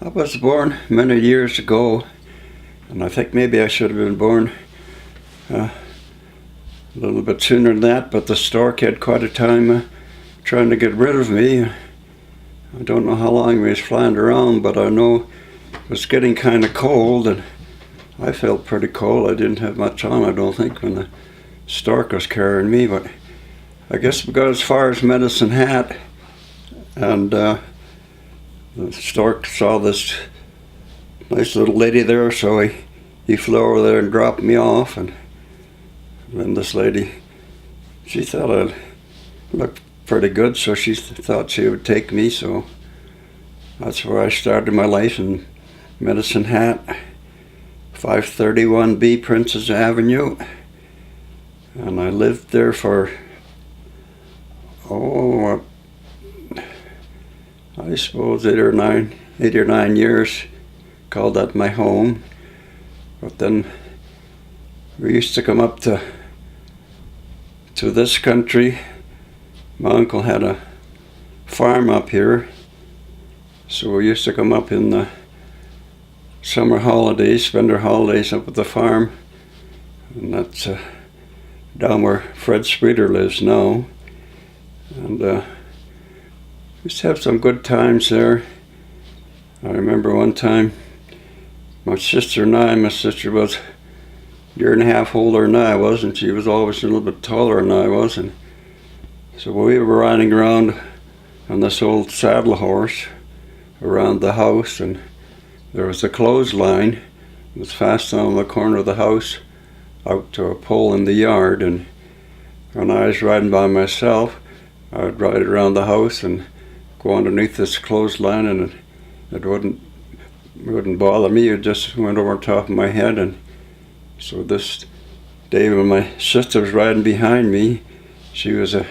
I was born many years ago, and I think maybe I should have been born a little bit sooner than that, but the stork had quite a time trying to get rid of me. I don't know how long we was flying around, but I know it was getting kind of cold, and I felt pretty cold. I didn't have much on, I don't think, when the stork was carrying me, but I guess we got as far as Medicine Hat, and the stork saw this nice little lady there, so he flew over there and dropped me off, and then this lady, she thought I looked pretty good, so she thought she would take me, so that's where I started my life, in Medicine Hat, 531B Princess Avenue, and I lived there for, I suppose 8 or 9 years. Called that my home. But then we used to come up to this country. My uncle had a farm up here, so we used to come up in the summer holidays, spend our holidays up at the farm, and that's down where Fred Spreeder lives now. And we used to have some good times there. I remember one time my sister and I, my sister was a year and a half older than I was, and she was always a little bit taller than I was, and so we were riding around on this old saddle horse around the house, and there was a clothesline. It was fastened on the corner of the house out to a pole in the yard, and when I was riding by myself, I would ride around the house and go underneath this clothesline, and it wouldn't bother me. It just went over the top of my head. And so this day when my sister was riding behind me, she was a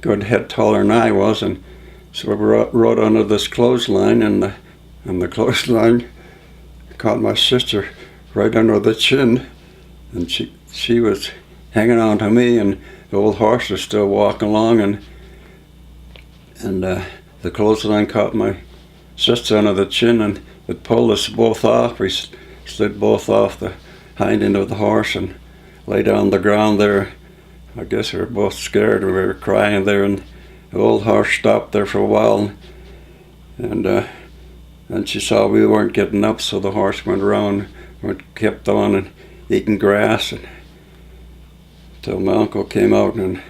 good head taller than I was, and so we rode under this clothesline, and the clothesline caught my sister right under the chin, and she was hanging on to me, and the old horse was still walking along, and the clothesline caught my sister under the chin, and it pulled us both off. We slid both off the hind end of the horse and lay down on the ground there. I guess we were both scared, and we were crying there, and the old horse stopped there for a while, and she saw we weren't getting up, so the horse went around and kept on and eating grass, and until my uncle came out and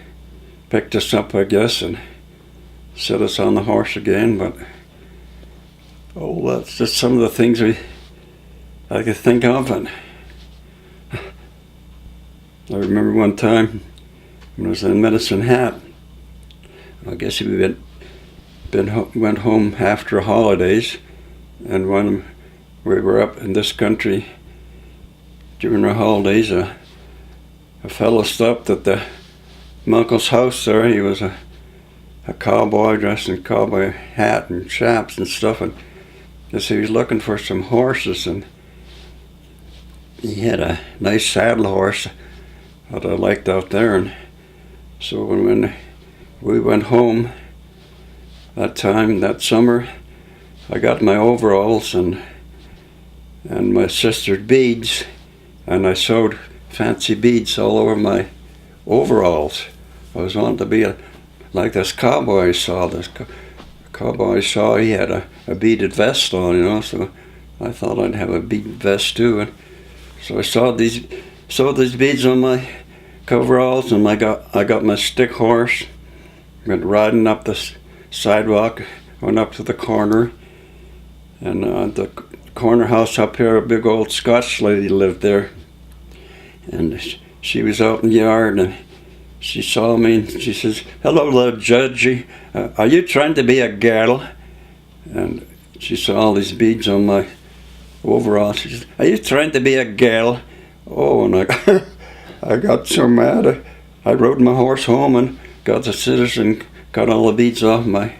picked us up, I guess, and set us on the horse again. But that's just some of the things I could think of. And I remember one time when I was in Medicine Hat, I guess we went home after holidays, and when we were up in this country during our holidays, a fellow stopped at my uncle's house there. He was a cowboy dressed in cowboy hat and chaps and stuff, and guess he was looking for some horses, and he had a nice saddle horse that I liked out there. And so when we went home that summer, I got my overalls and my sister's beads, and I sewed fancy beads all over my overalls. I was wanting to be like this cowboy I saw. He had a beaded vest on, so I thought I'd have a beaded vest too. And so I sewed these beads on my coveralls, and I got my stick horse, went riding up the sidewalk, went up to the corner, and the corner house up here, a big old Scotch lady lived there, and she was out in the yard, and she saw me, and she says, "Hello, little judgy, are you trying to be a girl?" And she saw all these beads on my overalls. She says, "Are you trying to be a girl?" Oh, and I got so mad. I rode my horse home and got the scissors and cut all the beads off my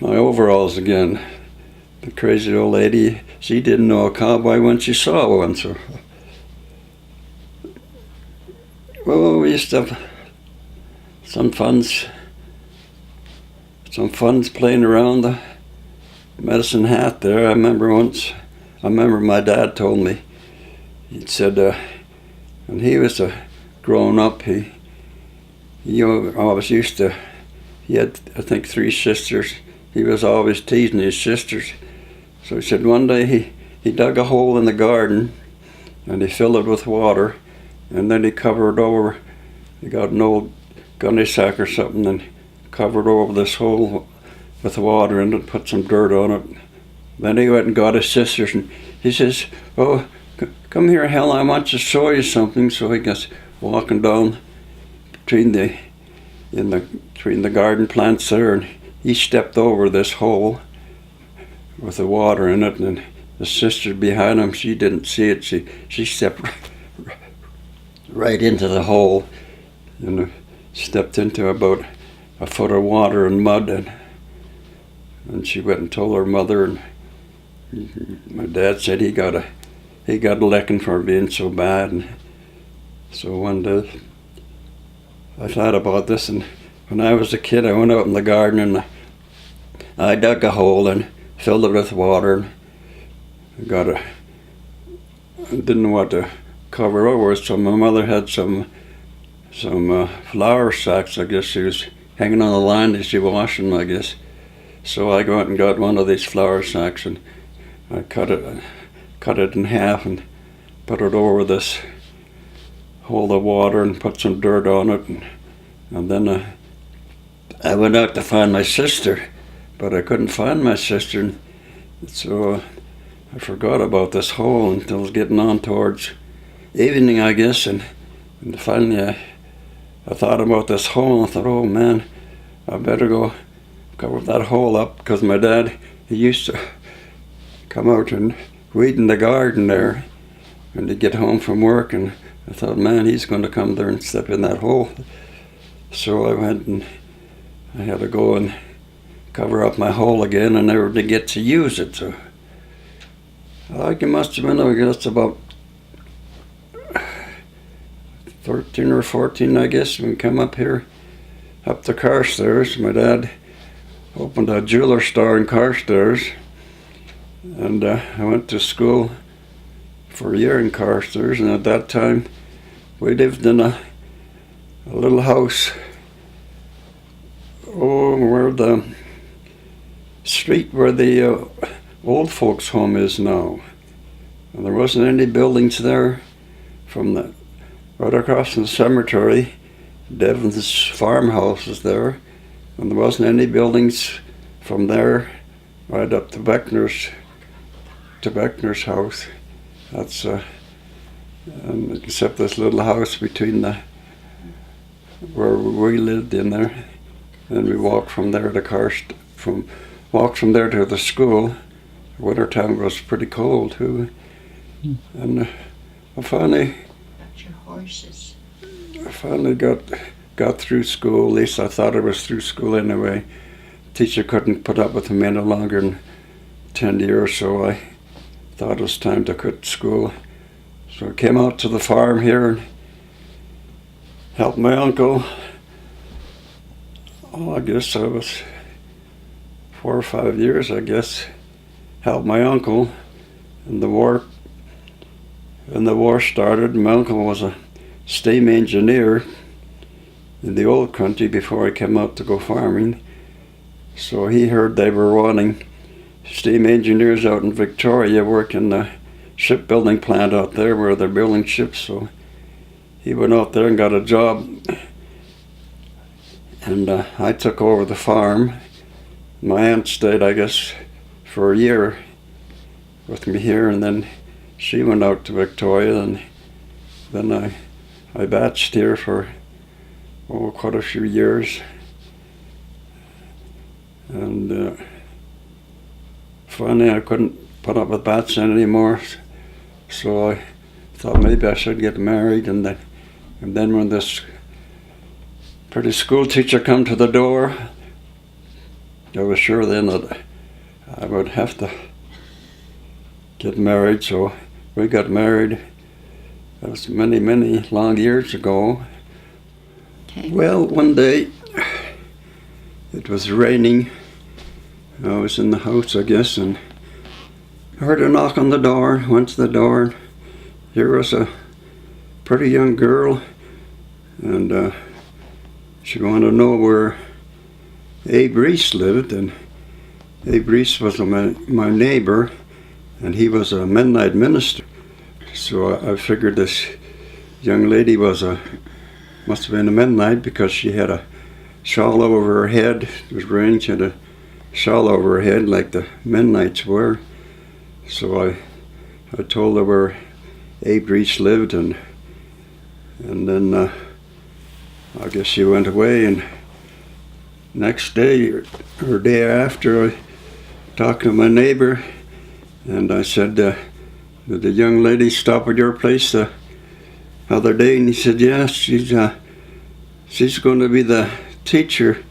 overalls again. The crazy old lady, she didn't know a cowboy when she saw one, so. Well, we used to have some funs playing around medicine hat there. I remember my dad told me, he said when he was growing up, he always used to, he had, I think, 3 sisters. He was always teasing his sisters. So he said one day he dug a hole in the garden and he filled it with water, and then he covered over, he got an old gunny sack or something and covered over this hole with water in it, put some dirt on it. Then he went and got his sisters and he says, "Oh, come here, Helen, I want to show you something." So he goes walking down between the garden plants there, and he stepped over this hole with the water in it, and the sister behind him, she didn't see it. She stepped right into the hole, and stepped into about a foot of water and mud, and she went and told her mother, and my dad said he got a licking for being so bad. And so one day I thought about this, and when I was a kid I went out in the garden and I dug a hole and filled it with water, and I didn't want to cover over it, so my mother had some flour sacks. I guess she was hanging on the line that she was washing them, I guess. So I go out and got one of these flour sacks, and I cut it in half and put it over this hole of water and put some dirt on it, and then I went out to find my sister, but I couldn't find my sister, and so I forgot about this hole until it was getting on towards evening, I guess, and finally I thought about this hole, and I thought, oh man, I better go cover that hole up, because my dad, he used to come out and weed in the garden there when he'd get home from work, and I thought, man, he's going to come there and step in that hole. So I went and I had to go and cover up my hole again, and never did get to use it. So I think it must have been, I guess, about 13 or 14, I guess, when we come up here, up the Carstairs. My dad opened a jeweler store in Carstairs, and I went to school for a year in Carstairs, and at that time we lived in a little house where the street where the old folks home is now, and there wasn't any buildings there. From the right across from the cemetery, Devon's farmhouse was there, and there wasn't any buildings from there right up to Beckner's house. That's and except this little house between where we lived in there, and we walked from there to walked from there to the school. Wintertime was pretty cold too, and I finally got through school. At least I thought I was through school anyway. Teacher couldn't put up with me any longer than 10 years, so I thought it was time to quit school. So I came out to the farm here and helped my uncle. I guess I was 4 or 5 years, I guess. Helped my uncle, and the war started. My uncle was a steam engineer in the old country before he came out to go farming. So he heard they were wanting steam engineers out in Victoria, working the shipbuilding plant out there where they're building ships. So he went out there and got a job, and I took over the farm. My aunt stayed, I guess, for a year with me here, and then she went out to Victoria, and then I batched here for quite a few years, and finally I couldn't put up with batching anymore, so I thought maybe I should get married, and then when this pretty school teacher come to the door, I was sure then that I would have to get married. So we got married. That was many, many long years ago. Okay. Well, one day it was raining I was in the house, I guess, and I heard a knock on the door. Went to the door, and here was a pretty young girl, and she wanted to know where Abe Reese lived, and Abe Reese was my neighbor, and he was a Mennonite minister. So I figured this young lady must have been a Mennonite, because she had a shawl over her head. It was raining. She had a shawl over her head like the Mennonites were. So I told her where Abe Reese lived, and then I guess she went away. And next day or day after, I talked to my neighbor, and I said, did the young lady stop at your place the other day? And he said, yes, she's going to be the teacher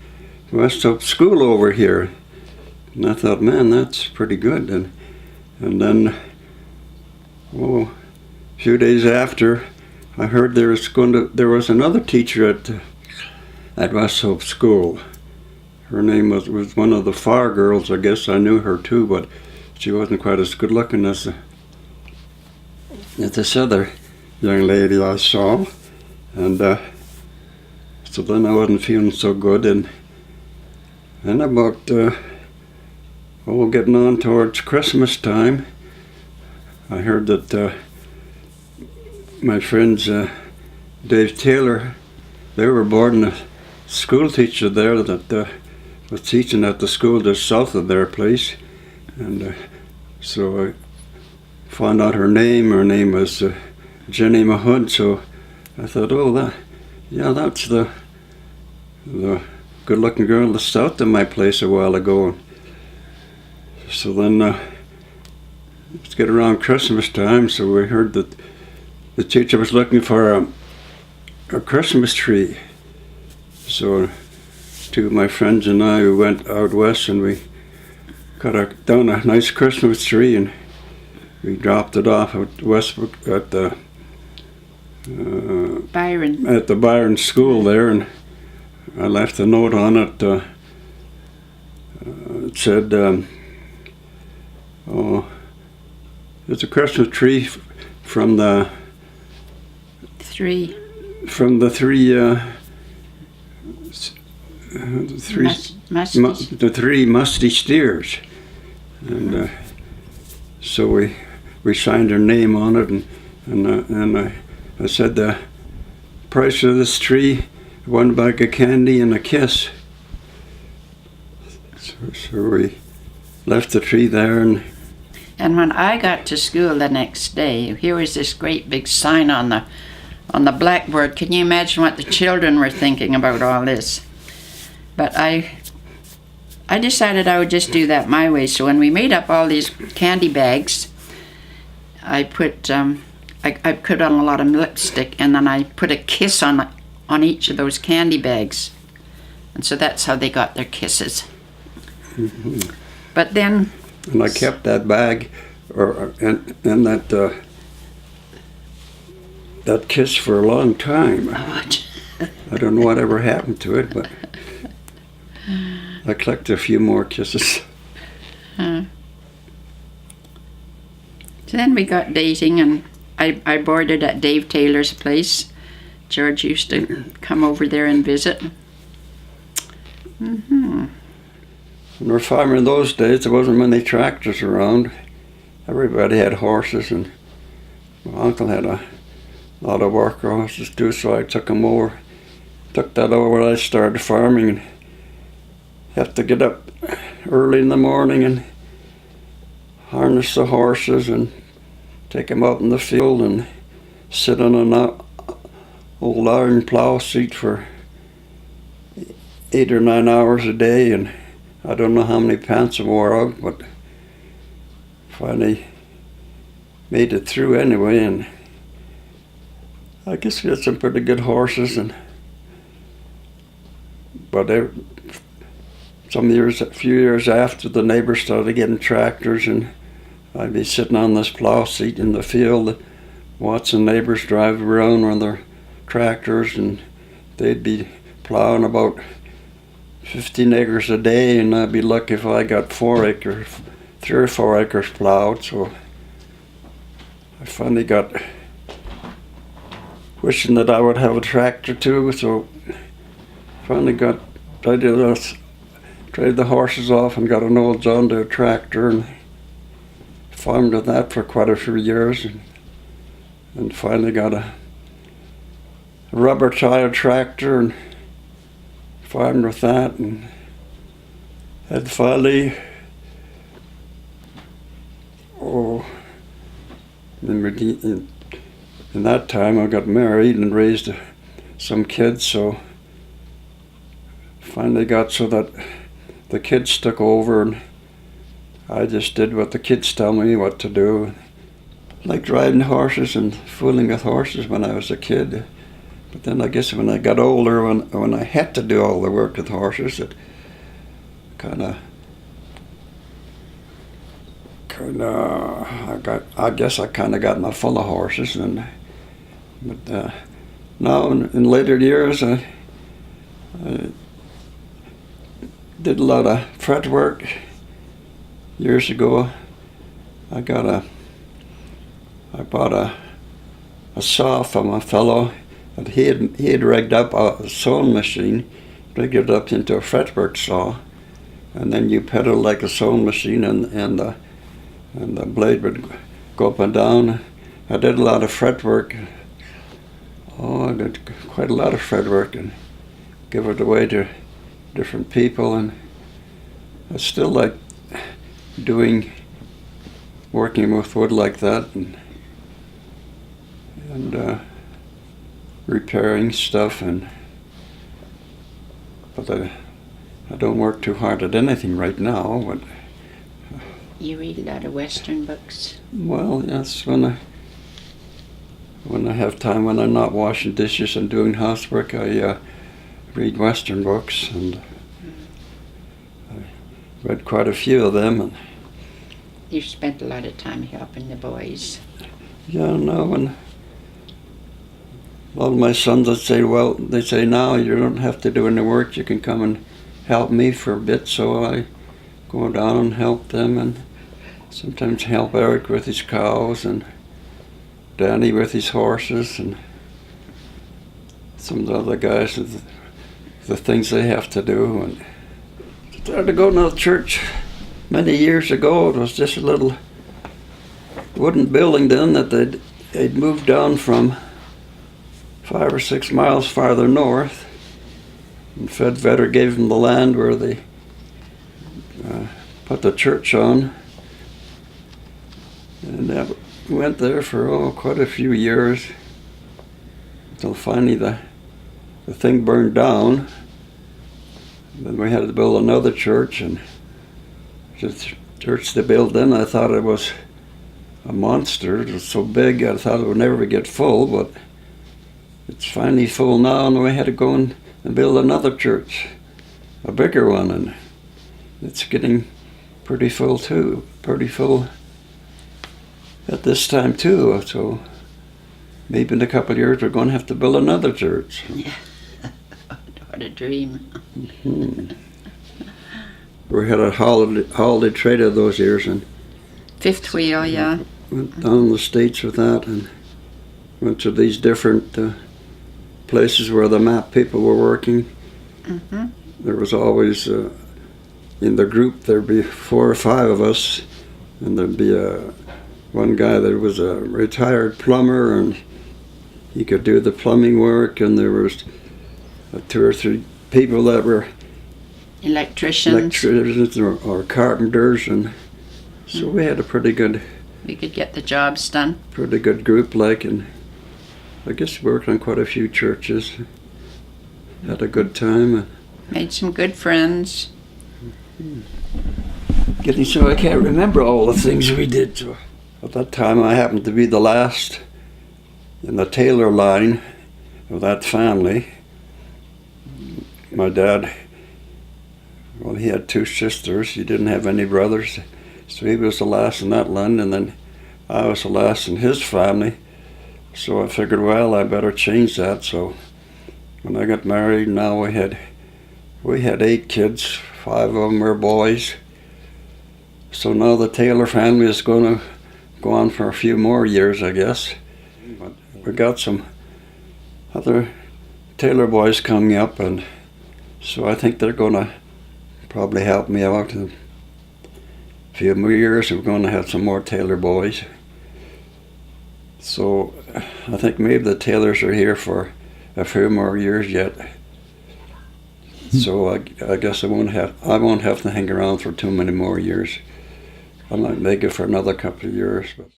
at Westhope School over here. And I thought, man, that's pretty good. And then, a few days after, I heard there was another teacher at Westhope School. Her name was one of the Farr girls. I guess I knew her too, but she wasn't quite as good looking as this other young lady I saw. And so then I wasn't feeling so good, and about getting on towards Christmas time, I heard that my friends Dave Taylor, they were boarding a school teacher there that was teaching at the school just south of their place, and so I found out her name. Her name was Jenny Mahood. So I thought, that's the good-looking girl that's south of my place a while ago. So then let's get around Christmas time. So we heard that the teacher was looking for a Christmas tree. So two of my friends and I, we went out west, and we cut down a nice Christmas tree, and we dropped it off at Westbrook at the Byron School there, and I left a note on it. It said, it's a Christmas tree from the three musty steers, and so we signed her name on it, and I said the price of this tree, one bag of candy and a kiss. So we left the tree there, and when I got to school the next day, here was this great big sign on the blackboard. Can you imagine what the children were thinking about all this? But I decided I would just do that my way. So when we made up all these candy bags, I put I put on a lot of lipstick, and then I put a kiss on each of those candy bags, and so that's how they got their kisses. Mm-hmm. But then, and I kept that bag, and that kiss for a long time. I don't know whatever happened to it, but I collected a few more kisses. So then we got dating, and I boarded at Dave Taylor's place. George used to come over there and visit. Mm-hmm. When we were farming in those days, there wasn't many tractors around. Everybody had horses, and my uncle had a lot of work horses too, so I took that over when I started farming, and have to get up early in the morning and harness the horses and take them out in the field and sit on an old iron plow seat for 8 or 9 hours a day, and I don't know how many pants I wore out, but finally made it through anyway. And I guess we had some pretty good horses, but a few years after, the neighbors started getting tractors, and I'd be sitting on this plow seat in the field watching neighbors drive around on their tractors, and they'd be plowing about 15 acres a day, and I'd be lucky if I got 3 or 4 acres plowed. So I finally got wishing that I would have a tractor too. So finally traded the horses off and got an old John Deere tractor and farmed with that for quite a few years, and finally got a rubber tire tractor and farmed with that, and finally, in that time I got married and raised some kids, so finally got so that the kids took over, and I just did what the kids tell me what to do. Like riding horses and fooling with horses when I was a kid. But then I guess when I got older, when I had to do all the work with horses, it I guess I kind of got my full of horses, but now in later years I did a lot of fret work. Years ago, I bought a saw from a fellow, and he had rigged up a sewing machine, rigged it up into a fretwork saw, and then you pedal like a sewing machine, and the blade would go up and down. I did a lot of fret work. I did quite a lot of fret work and give it away to different people, and I still like working with wood like that, and repairing stuff, but I don't work too hard at anything right now. But You read a lot of Western books? Well, yes, when I have time, when I'm not washing dishes and doing housework, I read Western books, and I read quite a few of them. And You spent a lot of time helping the boys. yeah, no, and all my sons they say now you don't have to do any work, you can come and help me for a bit, so I go down and help them, and sometimes help Eric with his cows, and Danny with his horses, and some of the other guys with the things they have to do. And I started to go to the church many years ago. It was just a little wooden building then that they'd moved down from 5 or 6 miles farther north, and Fred Vedder gave them the land where they put the church on, and we went there for quite a few years until finally the thing burned down. Then we had to build another church, and the church they built then, I thought it was a monster. It was so big I thought it would never get full, but it's finally full now, and we had to go and build another church, a bigger one, and it's getting pretty full too, pretty full at this time too. So maybe in a couple of years we're going to have to build another church. Yeah. What a dream. Mm-hmm. We had a holiday trader those years, and Fifth wheel, yeah. went down the States with that, and went to these different places where the map people were working. Mm-hmm. There was always, in the group, there'd be 4 or 5 of us, and there'd be one guy that was a retired plumber, and he could do the plumbing work, and there was 2 or 3 people that were Electricians. or carpenters, and so we had a pretty good We could get the jobs done. group, like, and I guess we worked on quite a few churches. Had a good time. Made some good friends. Getting so I can't remember all the things we did. So at that time I happened to be the last in the Taylor line of that family. My dad, well, he had 2 sisters. He didn't have any brothers, so he was the last in that line, and then I was the last in his family. So I figured, well, I better change that. So when I got married, now we We had 8 kids, 5 of them were boys. So now the Taylor family is going to go on for a few more years, I guess. But we got some other Taylor boys coming up, and so I think they're going to probably help me out. In a few more years, we're going to have some more Taylor boys. So I think maybe the Taylors are here for a few more years yet. So I guess I won't have to hang around for too many more years. I might make it for another couple of years. But